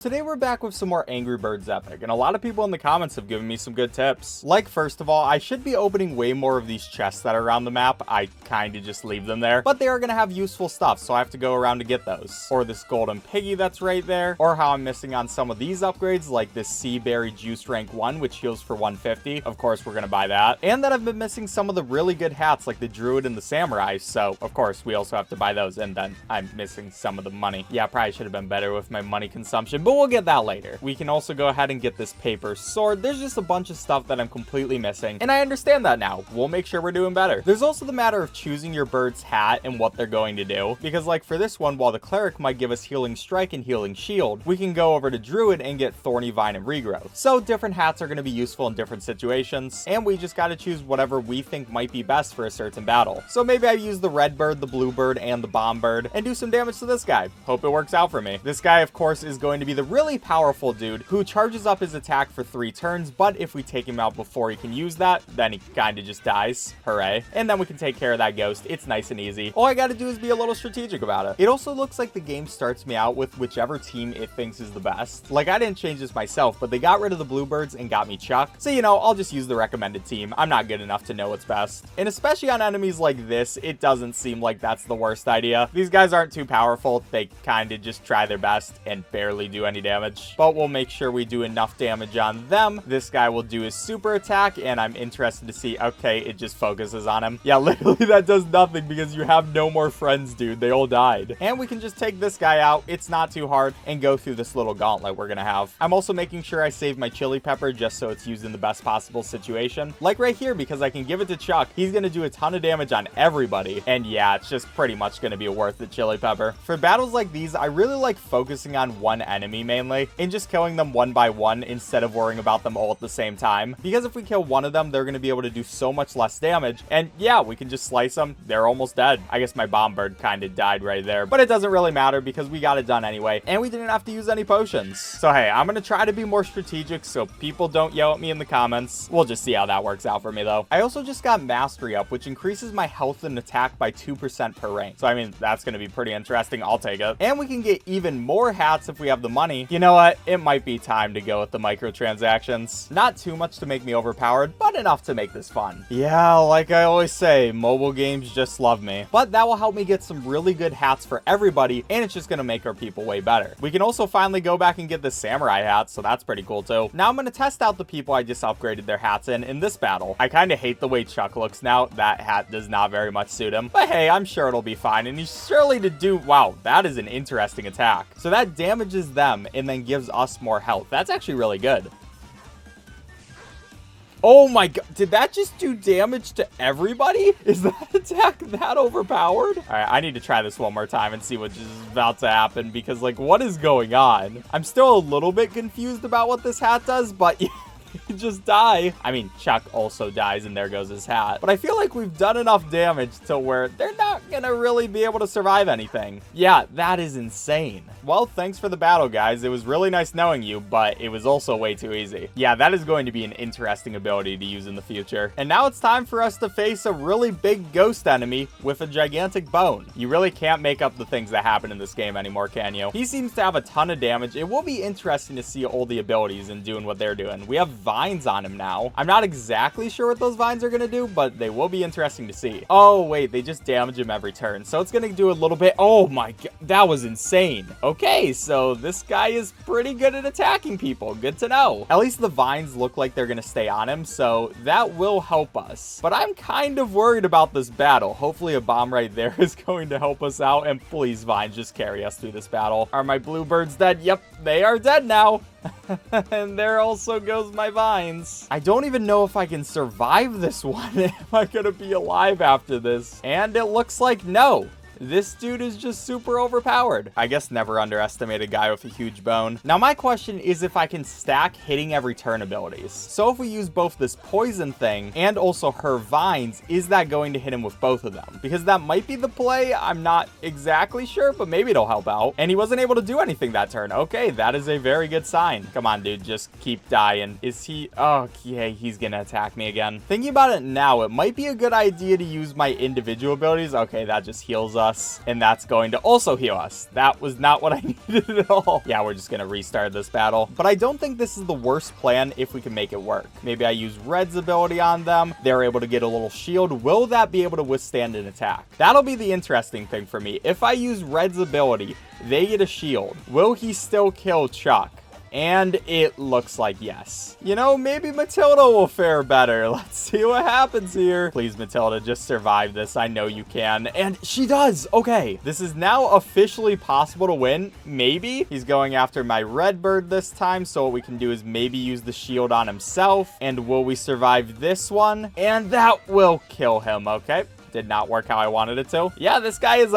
Today we're back with some more Angry Birds Epic, and a lot of people in the comments have given me some good tips. Like, first of all, I should be opening way more of these chests that are around the map. I kinda just leave them there, but they are gonna have useful stuff, so I have to go around to get those. Or this golden piggy that's right there, or how I'm missing on some of these upgrades, like this sea berry juice rank 1, which heals for 150. Of course, we're gonna buy that. And that I've been missing some of the really good hats, like the druid and the samurai, so of course we also have to buy those. And then I'm missing some of the money. Yeah, probably should have been better with my money consumption, but we'll get that later. We can also go ahead and get this paper sword. There's just a bunch of stuff that I'm completely missing, and I understand that now. We'll make sure we're doing better. There's also the matter of choosing your bird's hat and what they're going to do, because like for this one, while the cleric might give us healing strike and healing shield, we can go over to druid and get thorny vine and regrowth. So different hats are going to be useful in different situations, and we just got to choose whatever we think might be best for a certain battle. So maybe I use the red bird, the blue bird, and the bomb bird, and do some damage to this guy. Hope it works out for me. This guy, of course, is going to be the really powerful dude who charges up his attack for 3 turns, but if we take him out before he can use that, then he kind of just dies. Hooray. And then we can take care of that ghost. It's nice and easy. All I gotta do is be a little strategic about it. It also looks like the game starts me out with whichever team it thinks is the best. Like, I didn't change this myself, but they got rid of the bluebirds and got me Chuck. So, you know, I'll just use the recommended team. I'm not good enough to know what's best. And especially on enemies like this, it doesn't seem like that's the worst idea. These guys aren't too powerful. They kind of just try their best and barely do any damage. But we'll make sure we do enough damage on them. This guy will do his super attack, and I'm interested to see, okay, it just focuses on him. Yeah, literally that does nothing because you have no more friends, dude. They all died. And we can just take this guy out. It's not too hard, and go through this little gauntlet we're gonna have. I'm also making sure I save my chili pepper just so it's used in the best possible situation. Like right here, because I can give it to Chuck. He's gonna do a ton of damage on everybody. And yeah, it's just pretty much gonna be a worth it chili pepper. For battles like these, I really like focusing on one enemy mainly, and just killing them one by one instead of worrying about them all at the same time. Because if we kill one of them, they're going to be able to do so much less damage. And yeah, we can just slice them. They're almost dead. I guess my bomb bird kind of died right there, but it doesn't really matter because we got it done anyway. And we didn't have to use any potions. So hey, I'm going to try to be more strategic so people don't yell at me in the comments. We'll just see how that works out for me though. I also just got mastery up, which increases my health and attack by 2% per rank. So I mean, that's going to be pretty interesting. I'll take it. And we can get even more hats if we have the money. You know what? It might be time to go with the microtransactions. Not too much to make me overpowered, but enough to make this fun. Yeah, like I always say, mobile games just love me. But that will help me get some really good hats for everybody, and it's just gonna make our people way better. We can also finally go back and get the samurai hat, so that's pretty cool too. Now I'm gonna test out the people I just upgraded their hats in this battle. I kind of hate the way Chuck looks now. That hat does not very much suit him, but hey, I'm sure it'll be fine, and he's surely to do, wow, that is an interesting attack. So that damages them and then gives us more health. That's actually really good. Oh my god, did that just do damage to everybody? Is that attack that overpowered? All right, I need to try this one more time and see what is about to happen, because like, what is going on? I'm still a little bit confused about what this hat does, but yeah. Just die. I mean, Chuck also dies and there goes his hat. But I feel like we've done enough damage to where they're not gonna really be able to survive anything. Yeah, that is insane. Well, thanks for the battle, guys. It was really nice knowing you, but it was also way too easy. Yeah, that is going to be an interesting ability to use in the future. And now it's time for us to face a really big ghost enemy with a gigantic bone. You really can't make up the things that happen in this game anymore, can you? He seems to have a ton of damage. It will be interesting to see all the abilities and doing what they're doing. We have vines on him now. I'm not exactly sure what those vines are gonna do, but they will be interesting to see. Oh wait, they just damage him every turn, so it's gonna do a little bit. Oh my god, that was insane. Okay, so this guy is pretty good at attacking people. Good to know. At least the vines look like they're gonna stay on him, so that will help us. But I'm kind of worried about this battle. Hopefully a bomb right there is going to help us out, and please, vines, just carry us through this battle. Are my bluebirds dead? Yep, they are dead now. And there also goes my vines. I don't even know if I can survive this one. Am I gonna be alive after this? And it looks like no. This dude is just super overpowered. I guess never underestimate a guy with a huge bone. Now my question is if I can stack hitting every turn abilities. So if we use both this poison thing and also her vines, is that going to hit him with both of them? Because that might be the play. I'm not exactly sure, but maybe it'll help out. And he wasn't able to do anything that turn. Okay, that is a very good sign. Come on, dude, just keep dying. Is he? Okay, he's gonna attack me again. Thinking about it now, it might be a good idea to use my individual abilities. Okay, that just heals us. us, and that's going to also heal us. That was not what I needed at all. Yeah, we're just gonna restart this battle. But I don't think this is the worst plan if we can make it work. Maybe I use Red's ability on them. They're able to get a little shield. Will that be able to withstand an attack? That'll be the interesting thing for me. If I use Red's ability, they get a shield. Will he still kill Chuck? And it looks like yes. You know, maybe Matilda will fare better. Let's see what happens here. Please, Matilda, just survive this. I know you can. And she does. Okay, this is now officially possible to win. Maybe. He's going after my red bird this time. So what we can do is maybe use the shield on himself. And will we survive this one? And that will kill him. Okay, did not work how I wanted it to. Yeah, this guy is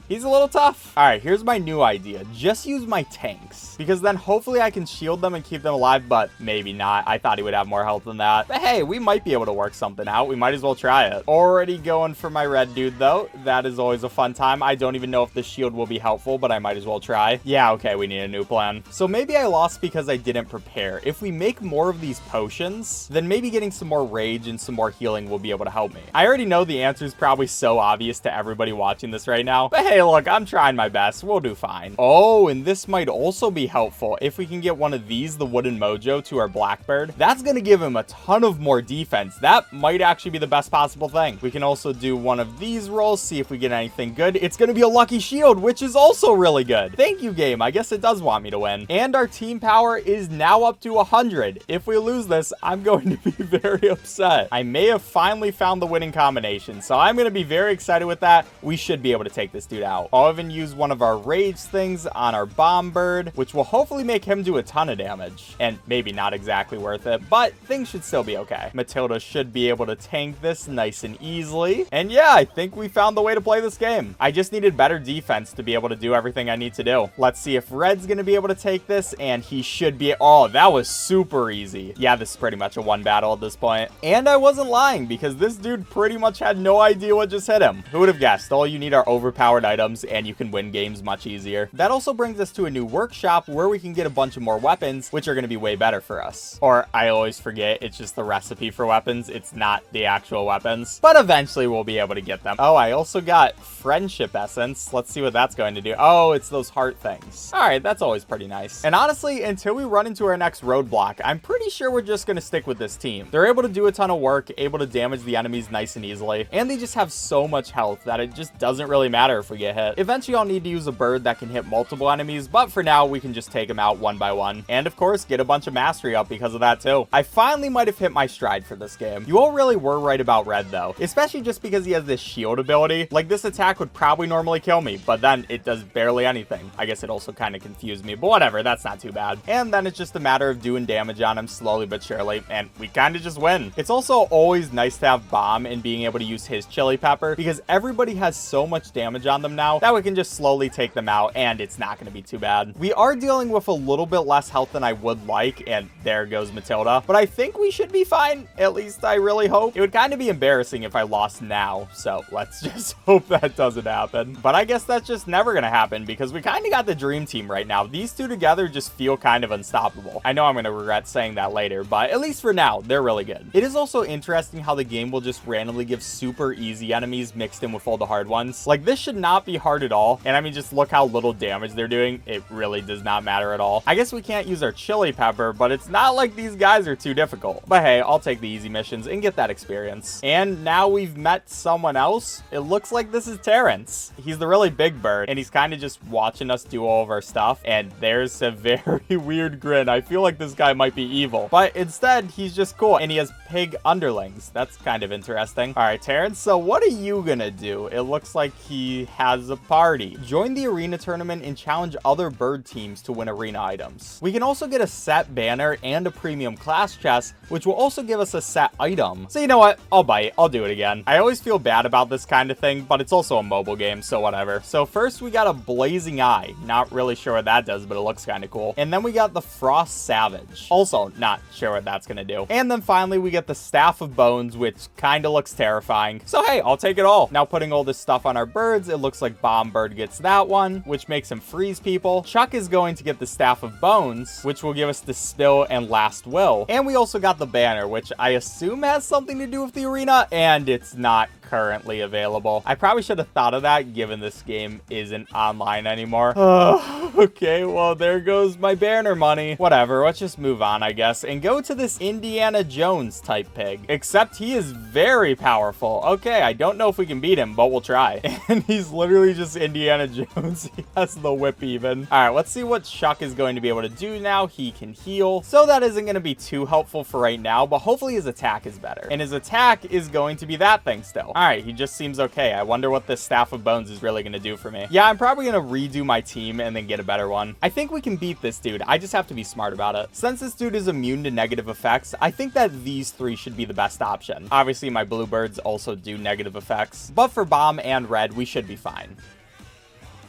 he's a little tough. All right, here's my new idea. Just use my tanks, because then hopefully I can shield them and keep them alive, but maybe not. I thought he would have more health than that. But hey, we might be able to work something out. We might as well try it. Already going for my red dude, though. That is always a fun time. I don't even know if the shield will be helpful, but I might as well try. Yeah, okay, we need a new plan. So maybe I lost because I didn't prepare. If we make more of these potions, then maybe getting some more rage and some more healing will be able to help me. I already know the answer is probably so obvious to everybody watching this right now, but hey, look, I'm trying my best. We'll do fine. Oh, and this might also be helpful. If we can get one of these, the wooden mojo, to our blackbird, that's going to give him a ton of more defense. That might actually be the best possible thing. We can also do one of these rolls, see if we get anything good. It's going to be a lucky shield, which is also really good. Thank you, game. I guess it does want me to win. And our team power is now up to 100. If we lose this, I'm going to be very upset. I may have finally found the winning combination, so I'm going to be very excited with that. We should be able to take this dude out. I'll even use one of our rage things on our bomb bird, which will hopefully make him do a ton of damage. And maybe not exactly worth it, but things should still be okay. Matilda should be able to tank this nice and easily. And yeah, I think we found the way to play this game. I just needed better defense to be able to do everything I need to do. Let's see if Red's going to be able to take this, and he should be. Oh, that was super easy. Yeah, this is pretty much a one battle at this point. And I wasn't lying, because this dude pretty much had no idea what just hit him. Who would have guessed? All you need are overpowered items, and you can win games much easier. That also brings us to a new workshop where we can get a bunch of more weapons, which are going to be way better for us. Or I always forget, it's just the recipe for weapons. It's not the actual weapons, but eventually we'll be able to get them. Oh, I also got friendship essence. Let's see what that's going to do. Oh, it's those heart things. All right, that's always pretty nice. And honestly, until we run into our next roadblock, I'm pretty sure we're just going to stick with this team. They're able to do a ton of work, able to damage the enemies nice and easily, and they just have so much health that it just doesn't really matter if we get hit. Eventually, I'll need to use a bird that can hit multiple enemies, but for now, we can just take them out one by one. And of course, get a bunch of mastery up because of that too. I finally might have hit my stride for this game. You all really were right about Red though, especially just because he has this shield ability. Like, this attack would probably normally kill me, but then it does barely anything. I guess it also kind of confused me, but whatever, that's not too bad. And then it's just a matter of doing damage on him slowly but surely, and we kind of just win. It's also always nice to have Bomb and being able to use his chili pepper, because everybody has so much damage on them now that we can just slowly take them out, and it's not going to be too bad. We are dealing with a little bit less health than I would like, and there goes Matilda, but I think we should be fine. At least I really hope. It would kind of be embarrassing if I lost now, so let's just hope that doesn't happen. But I guess that's just never going to happen, because we kind of got the dream team right now. These two together just feel kind of unstoppable. I know I'm going to regret saying that later, but at least for now, they're really good. It is also interesting how the game will just randomly give super easy enemies mixed in with all the hard ones. Like, this should not be hard at all, and I mean, just look how little damage they're doing. It really does not matter at all. I guess we can't use our chili pepper, but it's not like these guys are too difficult. But hey, I'll take the easy missions and get that experience. And now we've met someone else. It looks like this is Terrence. He's the really big bird, and he's kind of just watching us do all of our stuff. And there's a very weird grin. I feel like this guy might be evil, but instead he's just cool, and he has pig underlings. That's kind of interesting. All right, Terrence, so what are you gonna do? It looks like he has a party. Join the arena tournament and challenge other bird teams to win arena items. We can also get a set banner and a premium class chest, which will also give us a set item. So you know what? I'll bite. I'll do it again. I always feel bad about this kind of thing, but it's also a mobile game, so whatever. So first we got a blazing eye. Not really sure what that does, but it looks kind of cool. And then we got the frost savage. Also not sure what that's gonna do. And then finally we get the staff of bones, which kind of looks terrifying. So hey, I'll take it all. Now putting all this stuff on our birds, it looks like Bomb Bird gets that one, which makes him freeze people. Chuck is going to get the staff of bones, which will give us the still and last will. And we also got the banner, which I assume has something to do with the arena, and it's not currently available. I probably should have thought of that given this game isn't online anymore. Okay, well, there goes my banner money. Whatever, let's just move on, I guess, and go to this Indiana Jones type pig. Except he is very powerful. Okay, I don't know if we can beat him, but we'll try. And he's literally just Indiana Jones. He has the whip even. All right, let's see what Chuck is going to be able to do now. He can heal, so that isn't going to be too helpful for right now, but hopefully his attack is better. And his attack is going to be that thing still. All right, he just seems okay. I wonder what this Staff of Bones is really going to do for me. Yeah, I'm probably going to redo my team and then get a better one. I think we can beat this dude. I just have to be smart about it. Since this dude is immune to negative effects, I think that these three should be the best option. Obviously, my bluebirds also do negative effects, but for Bomb and Red, we should be fine.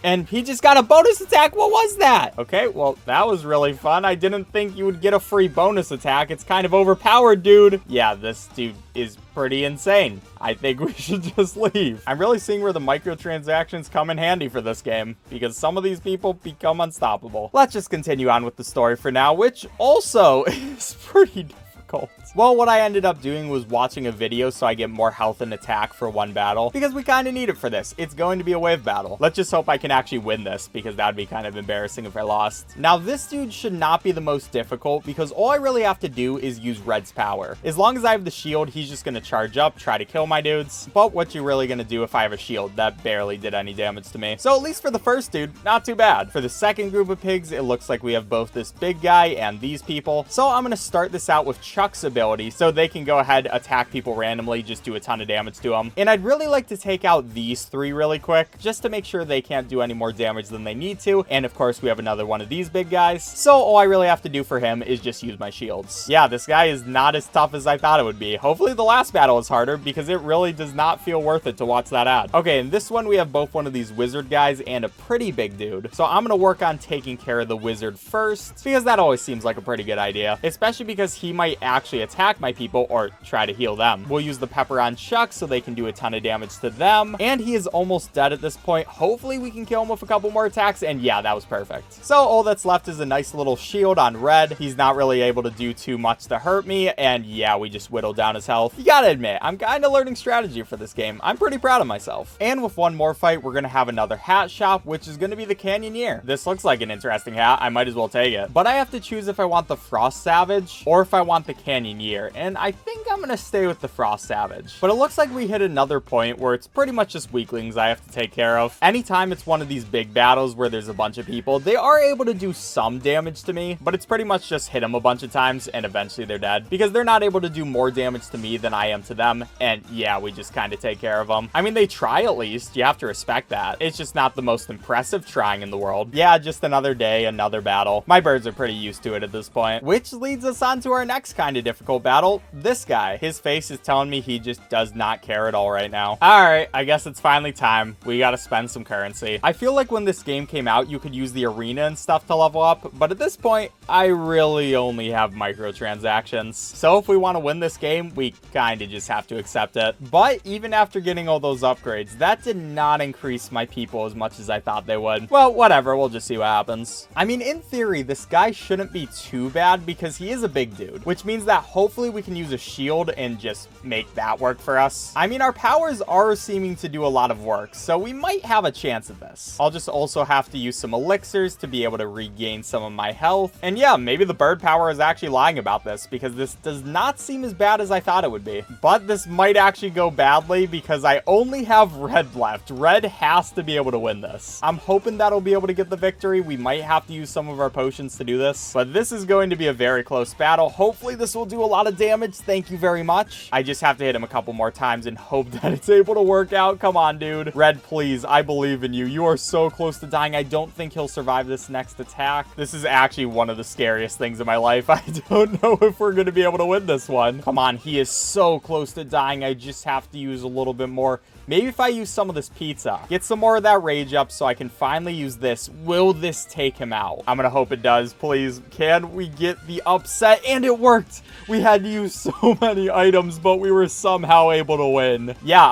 And he just got a bonus attack. What was that? Okay, well, that was really fun. I didn't think you would get a free bonus attack. It's kind of overpowered, dude. Yeah, this dude is pretty insane. I think we should just leave. I'm really seeing where the microtransactions come in handy for this game, because some of these people become unstoppable. Let's just continue on with the story for now, which also is pretty difficult. Well, what I ended up doing was watching a video so I get more health and attack for one battle, because we kind of need it for this. It's going to be a wave battle. Let's just hope I can actually win this, because that'd be kind of embarrassing if I lost. Now, this dude should not be the most difficult, because all I really have to do is use Red's power. As long as I have the shield, he's just going to charge up, try to kill my dudes. But what you really going to do if I have a shield? That barely did any damage to me. So at least for the first dude, not too bad. For the second group of pigs, it looks like we have both this big guy and these people. So I'm going to start this out with Chuck's ability, so they can go ahead, attack people randomly, just do a ton of damage to them. And I'd really like to take out these three really quick, just to make sure they can't do any more damage than they need to. And of course, we have another one of these big guys. So all I really have to do for him is just use my shields. Yeah, this guy is not as tough as I thought it would be. Hopefully the last battle is harder, because it really does not feel worth it to watch that ad. Okay, in this one, we have both one of these wizard guys and a pretty big dude. So I'm going to work on taking care of the wizard first, because that always seems like a pretty good idea, especially because he might actually attack my people or try to heal them. We'll use the pepper on Chuck so they can do a ton of damage to them, and he is almost dead at this point. Hopefully we can kill him with a couple more attacks, and yeah, that was perfect. So all that's left is a nice little shield on Red. He's not really able to do too much to hurt me, and yeah, we just whittled down his health. You gotta admit, I'm kind of learning strategy for this game. I'm pretty proud of myself. And with one more fight, we're gonna have another hat shop, which is gonna be the Canyoneer. This looks like an interesting hat. I might as well take it, but I have to choose if I want the Frost Savage or if I want the Canyoneer, and I think I'm gonna stay with the Frost Savage. But it looks like we hit another point where it's pretty much just weaklings I have to take care of. Anytime it's one of these big battles where there's a bunch of people, they are able to do some damage to me, but it's pretty much just hit them a bunch of times and eventually they're dead, because they're not able to do more damage to me than I am to them. And yeah, we just kind of take care of them. I mean, they try at least. You have to respect that. It's just not the most impressive trying in the world. Yeah, just another day, another battle. My birds are pretty used to it at this point, which leads us on to our next kind of difficult battle. This guy, his face is telling me he just does not care at all right now. All right, I guess it's finally time. We got to spend some currency. I feel like when this game came out, you could use the arena and stuff to level up, but at this point, I really only have microtransactions. So if we want to win this game, we kind of just have to accept it. But even after getting all those upgrades, that did not increase my people as much as I thought they would. Well, whatever, we'll just see what happens. I mean, in theory, this guy shouldn't be too bad because he is a big dude, which means that hopefully we can use a shield and just make that work for us. I mean, our powers are seeming to do a lot of work, so we might have a chance at this. I'll just also have to use some elixirs to be able to regain some of my health. And yeah, maybe the bird power is actually lying about this, because this does not seem as bad as I thought it would be. But this might actually go badly because I only have Red left. Red has to be able to win this. I'm hoping that'll be able to get the victory. We might have to use some of our potions to do this, but this is going to be a very close battle. Hopefully this will do a lot of damage. Thank you very much. I just have to hit him a couple more times and hope that it's able to work out. Come on, dude. Red, please. I believe in you. You are so close to dying. I don't think he'll survive this next attack. This is actually one of the scariest things in my life. I don't know if we're going to be able to win this one. Come on. He is so close to dying. I just have to use a little bit more. Maybe if I use some of this pizza, get some more of that rage up so I can finally use this. Will this take him out? I'm gonna hope it does. Please, can we get the upset? And it worked. We had to use so many items, but we were somehow able to win. Yeah,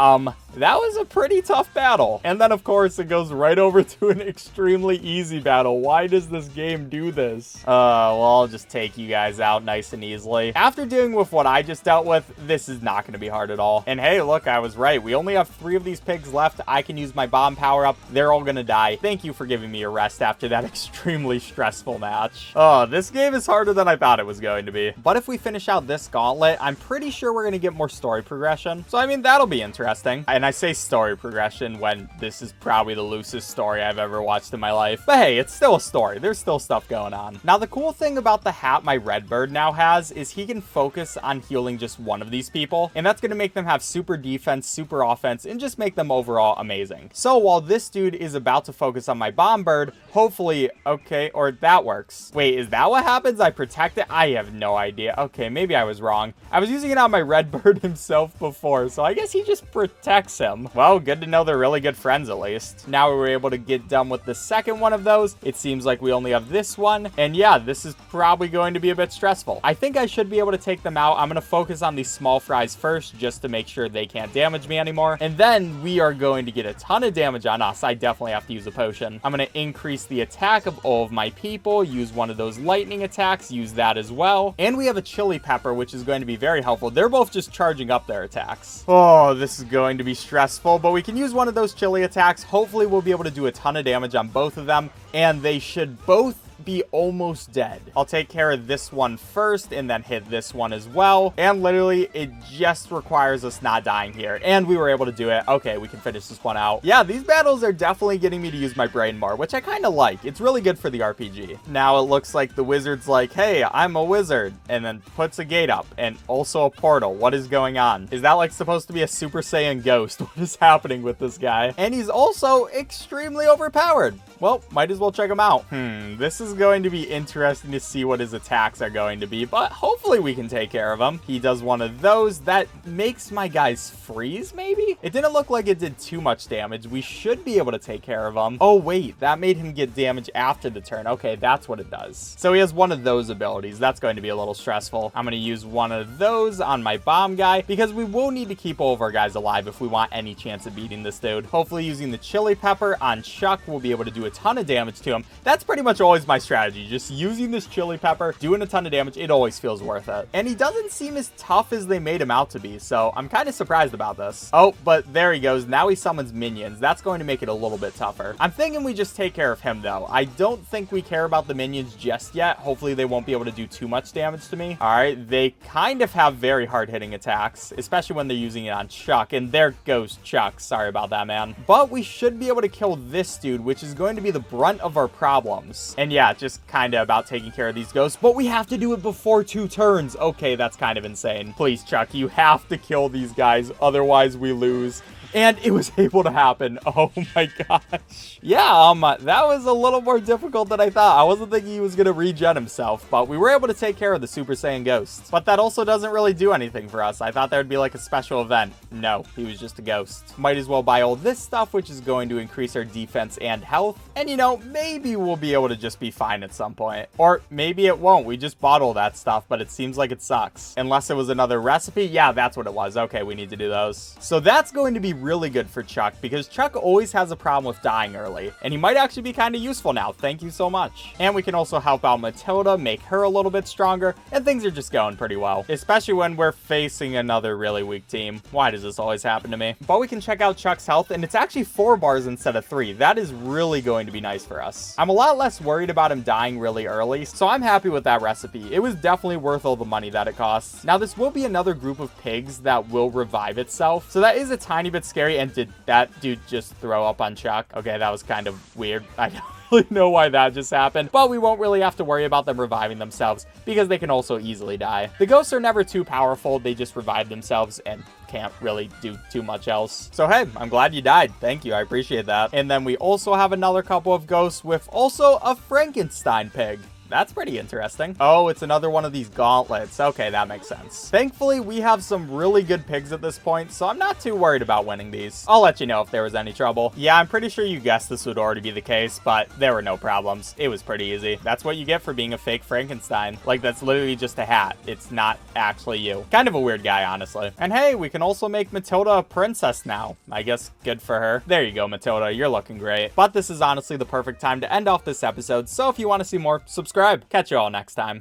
that was a pretty tough battle. And then, of course, it goes right over to an extremely easy battle. Why does this game do this? Well, I'll just take you guys out nice and easily. After dealing with what I just dealt with, this is not going to be hard at all. And hey, look, I was right. We only have 3 of these pigs left. I can use my bomb power up. They're all going to die. Thank you for giving me a rest after that extremely stressful match. Oh, this game is harder than I thought it was going to be. But if we finish out this gauntlet, I'm pretty sure we're going to get more story progression. So, I mean, that'll be interesting. And I say story progression when this is probably the loosest story I've ever watched in my life. But hey, it's still a story. There's still stuff going on. Now, the cool thing about the hat my red bird now has is he can focus on healing just one of these people. And that's going to make them have super defense, super offense, and just make them overall amazing. So while this dude is about to focus on my bomb bird, hopefully, okay, or that works. Wait, is that what happens? I protect it? I have no idea. Okay, maybe I was wrong. I was using it on my red bird himself before, so I guess he just protects him. Well, good to know they're really good friends at least. Now we were able to get done with the second one of those. It seems like we only have this one. And yeah, this is probably going to be a bit stressful. I think I should be able to take them out. I'm going to focus on these small fries first just to make sure they can't damage me anymore. And then we are going to get a ton of damage on us. I definitely have to use a potion. I'm going to increase the attack of all of my people, use one of those lightning attacks, use that as well. And we have a chili pepper, which is going to be very helpful. They're both just charging up their attacks. Oh, this is going to be stressful, but we can use one of those chili attacks. Hopefully we'll be able to do a ton of damage on both of them, and they should both be almost dead. I'll take care of this one first and then hit this one as well. And literally, it just requires us not dying here. And we were able to do it. Okay, we can finish this one out. Yeah, these battles are definitely getting me to use my brain more, which I kind of like. It's really good for the RPG. Now it looks like the wizard's like, hey, I'm a wizard, and then puts a gate up and also a portal. What is going on? Is that like supposed to be a Super Saiyan ghost? What is happening with this guy? And he's also extremely overpowered. Well, might as well check him out. This is going to be interesting to see what his attacks are going to be, but hopefully we can take care of him. He does one of those. That makes my guys freeze, maybe? It didn't look like it did too much damage. We should be able to take care of him. Oh, wait, that made him get damage after the turn. Okay, that's what it does. So he has one of those abilities. That's going to be a little stressful. I'm going to use one of those on my bomb guy because we will need to keep all of our guys alive if we want any chance of beating this dude. Hopefully using the chili pepper on Chuck, we'll be able to do a ton of damage to him. That's pretty much always my strategy. Just using this chili pepper, doing a ton of damage. It always feels worth it. And he doesn't seem as tough as they made him out to be, so I'm kind of surprised about this. Oh, but there he goes. Now he summons minions. That's going to make it a little bit tougher. I'm thinking we just take care of him, though. I don't think we care about the minions just yet. Hopefully they won't be able to do too much damage to me. All right, they kind of have very hard-hitting attacks, especially when they're using it on Chuck, and there goes Chuck. Sorry about that, man. But we should be able to kill this dude, which is going to be the brunt of our problems. And yeah, just kind of about taking care of these ghosts, but we have to do it before 2 turns. Okay, that's kind of insane. Please, Chuck, you have to kill these guys, otherwise we lose. And it was able to happen. Oh my gosh. Yeah, that was a little more difficult than I thought. I wasn't thinking he was going to regen himself, but we were able to take care of the Super Saiyan ghosts. But that also doesn't really do anything for us. I thought there would be like a special event. No, he was just a ghost. Might as well buy all this stuff, which is going to increase our defense and health. And you know, maybe we'll be able to just be fine at some point. Or maybe it won't. We just bought all that stuff, but it seems like it sucks. Unless it was another recipe. Yeah, that's what it was. Okay, we need to do those. So that's going to be really good for Chuck because Chuck always has a problem with dying early, and he might actually be kind of useful now. Thank you so much. And we can also help out Matilda, make her a little bit stronger, and things are just going pretty well, especially when we're facing another really weak team. Why does this always happen to me? But we can check out Chuck's health, and it's actually 4 bars instead of 3. That is really going to be nice for us. I'm a lot less worried about him dying really early, so I'm happy with that recipe. It was definitely worth all the money that it costs. Now, this will be another group of pigs that will revive itself, so that is a tiny bit scary. And did that dude just throw up on Chuck? Okay, that was kind of weird. I don't really know why that just happened, but we won't really have to worry about them reviving themselves because they can also easily die. The ghosts are never too powerful. They just revive themselves and can't really do too much else. So hey, I'm glad you died. Thank you. I appreciate that. And then we also have another couple of ghosts with also a Frankenstein pig. That's pretty interesting. Oh, it's another one of these gauntlets. Okay, that makes sense. Thankfully, we have some really good pigs at this point, so I'm not too worried about winning these. I'll let you know if there was any trouble. Yeah, I'm pretty sure you guessed this would already be the case, but there were no problems. It was pretty easy. That's what you get for being a fake Frankenstein. Like, that's literally just a hat. It's not actually you. Kind of a weird guy, honestly. And hey, we can also make Matilda a princess now. I guess good for her. There you go, Matilda. You're looking great. But this is honestly the perfect time to end off this episode, so if you want to see more, subscribe. Catch you all next time.